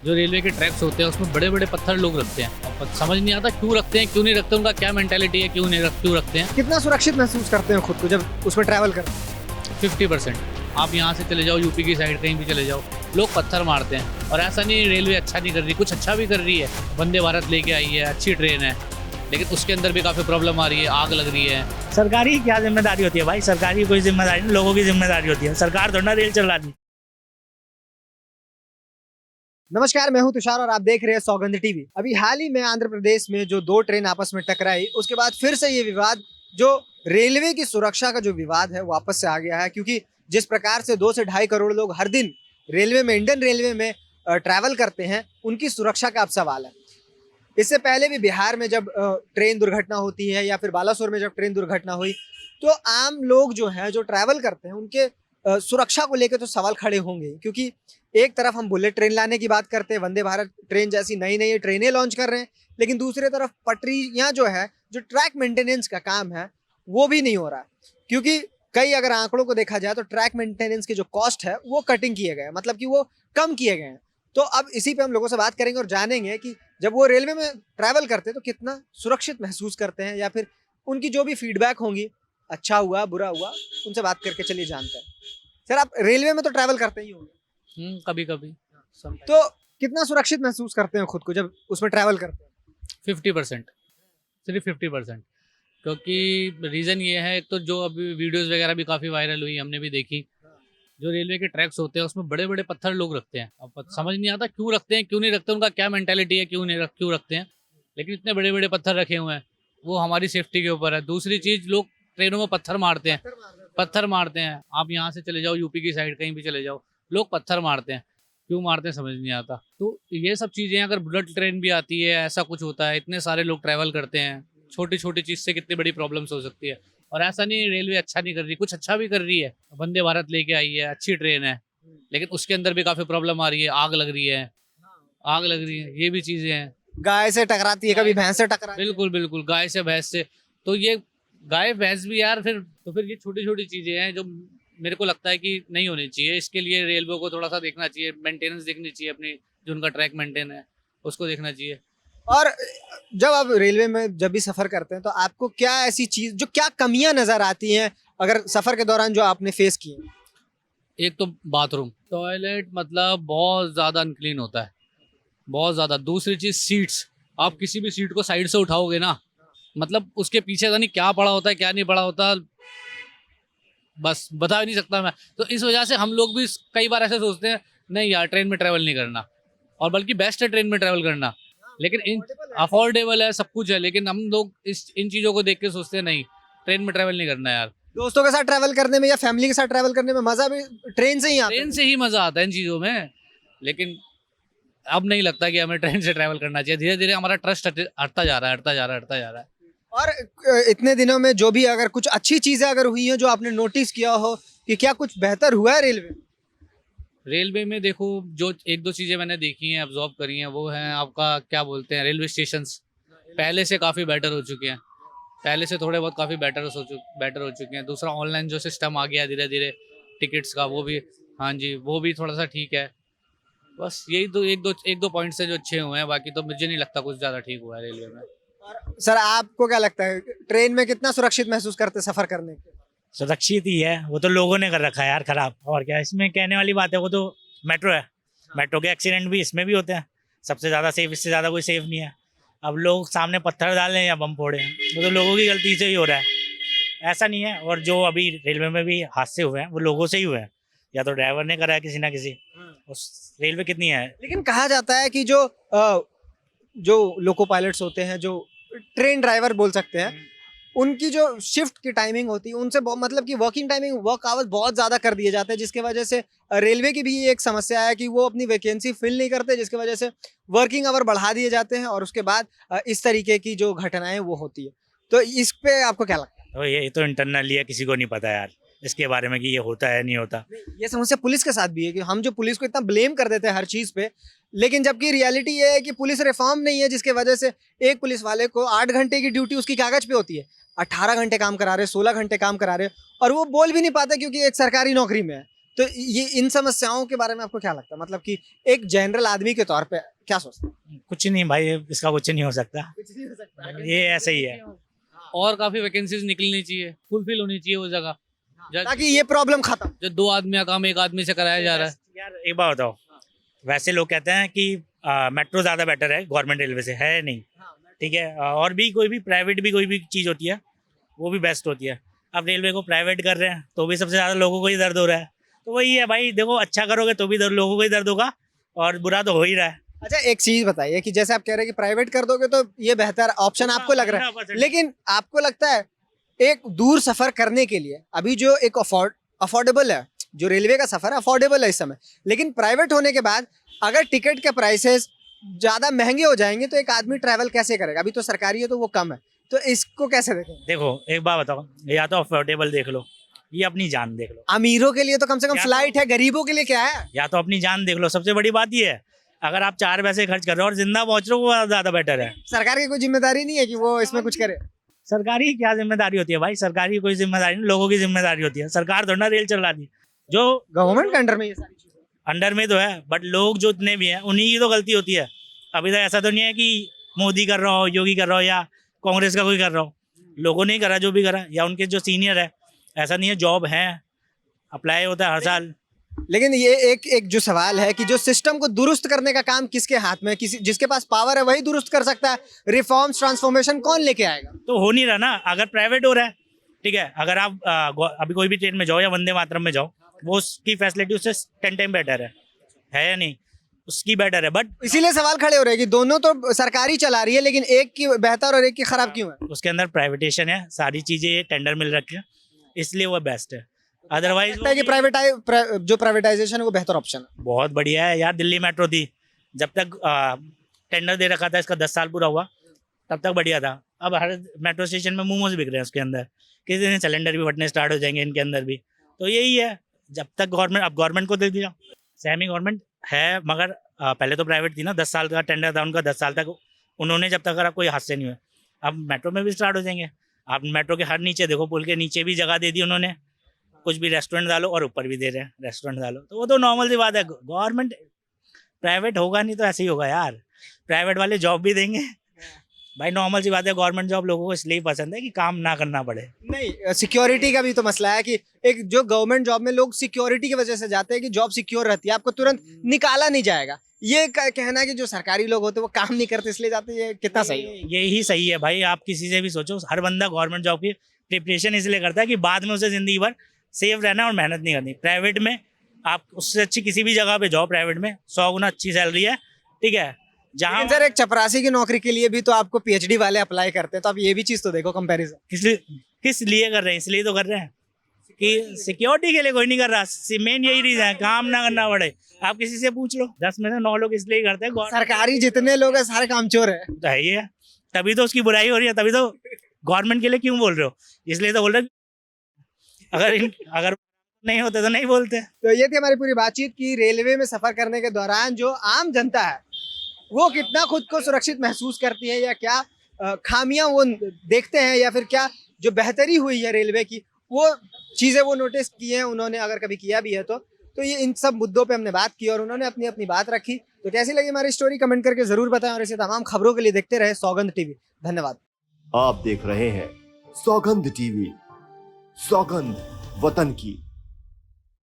जो रेलवे के ट्रैक्स होते हैं उसमें बड़े बड़े पत्थर लोग रखते हैं और समझ नहीं आता क्यों रखते हैं क्यों नहीं रखते, उनका क्या मेंटेलिटी है, क्यों रखते हैं। कितना सुरक्षित महसूस करते हैं खुद को जब उसमें ट्रैवल करते हैं? 50%। आप यहाँ से चले जाओ यूपी की साइड कहीं भी चले जाओ, लोग पत्थर मारते हैं। और ऐसा नहीं रेलवे अच्छा नहीं कर रही, कुछ अच्छा भी कर रही है। वंदे भारत लेके आई है, अच्छी ट्रेन है, लेकिन उसके अंदर भी काफ़ी प्रॉब्लम आ रही है, आग लग रही है। सरकारी की क्या जिम्मेदारी होती है भाई? सरकारी की कोई जिम्मेदारी नहीं, लोगों की जिम्मेदारी होती है। सरकार थोड़ा ना रेल चला दी। नमस्कार, मैं हूं तुषार और आप देख रहे हैं सौगंध टीवी। अभी हाल ही में आंध्र प्रदेश में जो दो ट्रेन आपस में टकराई, उसके बाद फिर से ये विवाद, जो रेलवे की सुरक्षा का जो विवाद है, वापस से आ गया है। क्योंकि जिस प्रकार से 2 से 2.5 करोड़ लोग हर दिन रेलवे में, इंडियन रेलवे में ट्रैवल करते हैं, उनकी सुरक्षा का अब सवाल है। इससे पहले भी बिहार में जब ट्रेन दुर्घटना होती है या फिर बालासोर में जब ट्रेन दुर्घटना हुई, तो आम लोग जो है, जो ट्रैवल करते हैं, उनके सुरक्षा को लेकर तो सवाल खड़े होंगे। क्योंकि एक तरफ हम बुलेट ट्रेन लाने की बात करते हैं, वंदे भारत ट्रेन जैसी नई नई ट्रेनें लॉन्च कर रहे हैं, लेकिन दूसरी तरफ पटरियां जो है, जो ट्रैक मेंटेनेंस का काम है, वो भी नहीं हो रहा। क्योंकि कई अगर आंकड़ों को देखा जाए तो ट्रैक मेंटेनेंस के जो कॉस्ट है वो कटिंग किए गए हैं, मतलब कि वो कम किए गए हैं। तो अब इसी पे हम लोगों से बात करेंगे और जानेंगे कि जब वो रेलवे में ट्रैवल करते हैं तो कितना सुरक्षित महसूस करते हैं, या फिर उनकी जो भी फीडबैक होंगी, अच्छा हुआ बुरा हुआ, उनसे बात करके चलिए जानते हैं। सर, आप रेलवे में तो ट्रैवल करते ही होंगे, कभी कभी। तो कितना सुरक्षित महसूस करते हैं खुद को जब उसमें ट्रैवल करते हैं? 50%, सिर्फ 50%। क्योंकि रीज़न ये है, एक तो जो अभी वीडियोस वगैरह भी काफ़ी वायरल हुई, हमने भी देखी। जो रेलवे के ट्रैक्स होते हैं उसमें बड़े बड़े पत्थर लोग रखते हैं। अब समझ नहीं आता क्यों रखते हैं क्यों नहीं रखते, उनका क्या मेंटेलिटी है, क्यों रखते हैं। लेकिन इतने बड़े बड़े पत्थर रखे हुए हैं, वो हमारी सेफ्टी के ऊपर है। दूसरी चीज़, लोग ट्रेनों में पत्थर मारते हैं। आप यहाँ से चले जाओ यूपी की साइड कहीं भी चले जाओ, लोग पत्थर मारते हैं। क्यों मारते हैं समझ नहीं आता। तो ये सब चीज़ें, अगर बुलेट ट्रेन भी आती है, ऐसा कुछ होता है, इतने सारे लोग ट्रैवल करते हैं, छोटी छोटी चीज़ से कितनी बड़ी प्रॉब्लम्स हो सकती है। और ऐसा नहीं रेलवे अच्छा नहीं कर रही, कुछ अच्छा भी कर रही है। वंदे भारत लेके आई है, अच्छी ट्रेन है, लेकिन उसके अंदर भी काफ़ी प्रॉब्लम आ रही है, आग लग रही है, ये भी चीज़ें हैं। गाय से टकराती है, कभी भैंस से टकराती है। बिल्कुल बिल्कुल, गाय से भैंस से। तो ये गाय भैंस भी यार, फिर ये छोटी छोटी चीज़ें हैं जो मेरे को लगता है कि नहीं होनी चाहिए। इसके लिए रेलवे को थोड़ा सा देखना चाहिए, मेंटेनेंस देखनी चाहिए अपनी, जो उनका ट्रैक मेंटेन है उसको देखना चाहिए। और जब आप रेलवे में जब भी सफर करते हैं, तो आपको क्या ऐसी चीज, जो क्या कमियां नजर आती हैं अगर सफर के दौरान, जो आपने फेस की हैं? एक तो बाथरूम, टॉयलेट मतलब बहुत ज़्यादा अनक्लीन होता है, बहुत ज़्यादा। दूसरी चीज़ सीट्स, आप किसी भी सीट को साइड से उठाओगे ना, मतलब उसके पीछे का नहीं क्या पड़ा होता है, क्या नहीं पड़ा होता, बस बता भी नहीं सकता मैं। तो इस वजह से हम लोग भी कई बार ऐसे सोचते हैं, नहीं यार ट्रेन में ट्रैवल नहीं करना, और बल्कि बेस्ट है ट्रेन में ट्रैवल करना। लेकिन इन अफोर्डेबल है, सब कुछ है, लेकिन हम लोग इन चीज़ों को देख के सोचते हैं नहीं, ट्रेन में ट्रैवल नहीं करना यार। दोस्तों के साथ ट्रैवल करने में या फैमिली के साथ ट्रैवल करने में मजा भी ट्रेन से ही आता ट्रेन है। से ही मज़ा आता है इन चीज़ों में, लेकिन अब नहीं लगता कि हमें ट्रेन से ट्रैवल करना चाहिए। धीरे धीरे हमारा ट्रस्ट हटता जा रहा है। और इतने दिनों में जो भी अगर कुछ अच्छी चीजें अगर हुई हैं, जो आपने नोटिस किया हो कि क्या कुछ बेहतर हुआ है रेलवे में? रेलवे में देखो, जो एक दो चीज़ें मैंने देखी हैं, ऑब्जॉर्व करी हैं, वो हैं आपका क्या बोलते हैं, रेलवे स्टेशंस पहले से काफ़ी बेटर हो चुके हैं। पहले से थोड़े बहुत काफ़ी बेटर हो चुके हैं। दूसरा, ऑनलाइन जो सिस्टम आ गया है धीरे धीरे टिकट्स का, वो भी, हाँ जी, वो भी थोड़ा सा ठीक है। बस यही एक दो पॉइंट्स हैं जो अच्छे हुए हैं, बाकी तो मुझे नहीं लगता कुछ ज़्यादा ठीक हुआ है रेलवे में। और सर, आपको क्या लगता है, ट्रेन में कितना सुरक्षित महसूस करते हैं सफर करने के? सुरक्षित ही है, वो तो लोगों ने कर रखा है यार खराब। और क्या इसमें कहने वाली बात है, वो तो मेट्रो है। मेट्रो के एक्सीडेंट भी इसमें भी होते हैं। सबसे ज़्यादा सेफ, इससे ज़्यादा कोई सेफ नहीं है। अब लोग सामने पत्थर डालें या बम फोड़ें, वो तो लोगों की गलती से ही हो रहा है, ऐसा नहीं है। और जो अभी रेलवे में भी हादसे हुए हैं, वो लोगों से ही हुए हैं, या तो ड्राइवर ने करा है किसी ना किसी। उस रेलवे कितनी है। लेकिन कहा जाता है कि जो लोको पायलट्स होते हैं, जो ट्रेन ड्राइवर बोल सकते हैं, उनकी जो शिफ्ट की टाइमिंग होती है, उनसे मतलब कि वर्किंग टाइमिंग, वर्क आवर्स बहुत ज़्यादा कर दिए जाते हैं, जिसकी वजह से रेलवे की भी एक समस्या है कि वो अपनी वैकेंसी फिल नहीं करते, जिसकी वजह से वर्किंग आवर बढ़ा दिए जाते हैं, और उसके बाद इस तरीके की जो घटनाएं वो होती है। तो इस पे आपको क्या लगता है? तो ये तो इंटरनली है, किसी को नहीं पता यार इसके बारे में कि ये होता है नहीं होता। ये समस्या पुलिस के साथ भी है कि हम जो पुलिस को इतना ब्लेम कर देते हैं हर चीज़ पे, लेकिन जबकि रियलिटी ये है कि पुलिस रिफॉर्म नहीं है, जिसके वजह से एक पुलिस वाले को 8 घंटे की ड्यूटी उसकी कागज पे होती है, 18 घंटे काम करा रहे, 16 घंटे काम करा रहे, और वो बोल भी नहीं पाता क्योंकि एक सरकारी नौकरी में है। तो ये इन समस्याओं के बारे में आपको क्या लगता है, मतलब कि एक जनरल आदमी के तौर पे क्या सोचते हैं? कुछ नहीं भाई, इसका कुछ नहीं हो सकता, कुछ नहीं हो सकता, ये ऐसे ही है। और काफी वैकेंसीज निकलनी चाहिए, फुलफिल होनी चाहिए वो जगह। ताकि ये प्रॉब्लम खत्म। जो 2 आदमी का काम 1 आदमी से कराया जा रहा है। यार एक बात बताओ, वैसे लोग कहते हैं कि मेट्रो ज़्यादा बेटर है गवर्नमेंट रेलवे से, है नहीं, ठीक है। और भी कोई भी प्राइवेट भी कोई भी चीज़ होती है वो भी बेस्ट होती है। अब रेलवे को प्राइवेट कर रहे हैं तो भी सबसे ज़्यादा लोगों को ही दर्द हो रहा है। तो वही है भाई, देखो अच्छा करोगे तो भी लोगों को ही दर्द होगा, और बुरा तो हो ही रहा है। अच्छा एक चीज बताइए कि जैसे आप कह रहे हैं कि प्राइवेट कर दोगे तो ये बेहतर ऑप्शन आपको लग रहा है, 100%। लेकिन आपको लगता है एक दूर सफर करने के लिए अभी जो एक अफोर्डेबल है, जो रेलवे का सफर है अफोर्डेबल है इस समय, लेकिन प्राइवेट होने के बाद अगर टिकट के प्राइसेस ज्यादा महंगे हो जाएंगे तो एक आदमी ट्रैवल कैसे करेगा? अभी तो सरकारी है तो वो कम है, तो इसको कैसे देखेंगे? देखो एक बात बताओ, या तो अफोर्डेबल देख लो, ये अपनी जान देख लो। अमीरों के लिए तो कम से कम या तो- फ्लाइट है, गरीबों के लिए क्या है? या तो अपनी जान देख लो, सबसे बड़ी बात ये है, अगर आप 4 पैसे खर्च कर रहे हो और जिंदा पहुंच रहे हो वो ज़्यादा बेटर है। सरकार की कोई जिम्मेदारी नहीं है कि वो इसमें कुछ करे? सरकारी की क्या जिम्मेदारी होती है भाई, सरकारी की कोई जिम्मेदारी नहीं, लोगों की जिम्मेदारी होती है। सरकार थोड़ा ना रेल चला दी, जो गवर्नमेंट के अंडर में ये सारी चीजें। अंडर में तो है, बट लोग जो इतने भी हैं उन्हीं की तो गलती होती है। अभी तक ऐसा तो नहीं है कि मोदी कर रहा हो, योगी कर रहा हो, या कांग्रेस का कोई कर रहा हो। लोगों ने ही करा जो भी करा, या उनके जो सीनियर है। ऐसा नहीं है, जॉब है, अप्लाई होता है हर साल। लेकिन ये एक जो सवाल है कि जो सिस्टम को दुरुस्त करने का काम किसके हाथ में है? किसी जिसके पास पावर है वही दुरुस्त कर सकता है। रिफॉर्म्स ट्रांसफॉर्मेशन कौन लेके आएगा? तो हो नहीं रहा ना, अगर प्राइवेट हो रहा है, ठीक है। अगर आप अभी कोई भी ट्रेन में जाओ या वंदे मातरम में जाओ, वो उसकी फैसिलिटी उससे 10 टाइम बेटर है या नहीं? उसकी बेटर है, बट इसीलिए सवाल खड़े हो रहे हैं कि दोनों तो सरकारी चला रही है, लेकिन एक की बेहतर और एक की खराब क्यों है? उसके अंदर प्राइवेटेशन है, सारी चीजें टेंडर मिल रखे हैं, इसलिए वो बेस्ट है। अदरवाइज लगता है कि जो प्राइवेटाइजेशन है वो बेहतर ऑप्शन है। बहुत बढ़िया है यार। दिल्ली मेट्रो थी, जब तक टेंडर दे रखा था, इसका 10 साल पूरा हुआ, तब तक बढ़िया था। अब हर मेट्रो स्टेशन में मोमोज बिक रहे हैं उसके अंदर, किसी दिन सिलेंडर भी फटने स्टार्ट हो जाएंगे इनके अंदर भी। तो यही है, जब तक गवर्नमेंट, अब गवर्नमेंट को दे दिया, सेमी गवर्नमेंट है, मगर पहले तो प्राइवेट थी ना, 10 साल का टेंडर था उनका, 10 साल तक उन्होंने जब तक करा कोई हादसे नहीं हुए। अब मेट्रो में भी स्टार्ट हो जाएंगे। आप मेट्रो के हर नीचे देखो, पुल के नीचे भी जगह दे दी उन्होंने, कुछ भी रेस्टोरेंट डालो, और ऊपर भी दे रहे हैं रेस्टोरेंट डालो, तो वो तो नॉर्मल सी बात है। गवर्नमेंट प्राइवेट होगा नहीं तो ऐसे ही होगा यार, प्राइवेट वाले जॉब भी देंगे भाई, नॉर्मल सी बात है। गवर्नमेंट जॉब लोगों को इसलिए पसंद है कि काम ना करना पड़े। नहीं, सिक्योरिटी का भी तो मसला है कि एक जो गवर्नमेंट जॉब में लोग सिक्योरिटी की वजह से जाते हैं कि जॉब सिक्योर रहती है, आपको तुरंत निकाला नहीं जाएगा। ये कहना है कि जो सरकारी लोग होते हैं वो काम नहीं करते इसलिए जाते हैं, ये कितना सही है? यही सही है भाई। आप किसी से भी सोचो, हर बंदा गवर्नमेंट जॉब की प्रिपरेशन इसलिए करता है कि बाद में उसे जिंदगी भर सेफ रहना और मेहनत नहीं करनी। प्राइवेट में आप उससे अच्छी किसी भी जगह पे जाओ, प्राइवेट में 100 गुना अच्छी सैलरी है, ठीक है। जहाँ लेकिन सर एक चपरासी की नौकरी के लिए भी तो आपको पीएचडी वाले अप्लाई करते हैं, तो आप ये भी चीज तो देखो कंपैरिजन। किस लिए कर रहे हैं? इसलिए तो कर रहे हैं कि सिक्योरिटी के लिए कोई नहीं कर रहा। मेन यही रीजन है, काम ना करना पड़े। आप किसी से पूछ लो, 10 में से 9 लोग इसलिए करते हैं। सरकारी जितने लोग हैं सारे कामचोर है, तो है ही है, तभी तो उसकी बुराई हो रही है। तभी तो गवर्नमेंट के लिए क्यों बोल रहे हो? इसलिए तो बोल रहे, अगर नहीं होते तो नहीं बोलते। तो ये थी हमारी पूरी बातचीत की रेलवे में सफर करने के दौरान जो आम जनता है वो कितना खुद को सुरक्षित महसूस करती है, या क्या खामियां वो देखते हैं, या फिर क्या जो बेहतरी हुई है रेलवे की वो चीजें वो नोटिस की हैं उन्होंने, अगर कभी किया भी है तो ये इन सब मुद्दों पे हमने बात की और उन्होंने अपनी अपनी बात रखी। तो कैसी लगी हमारी स्टोरी कमेंट करके जरूर बताएं, और इसे तमाम खबरों के लिए देखते रहे सौगंध टीवी। धन्यवाद। आप देख रहे हैं सौगंध टीवी, सौगंध वतन की।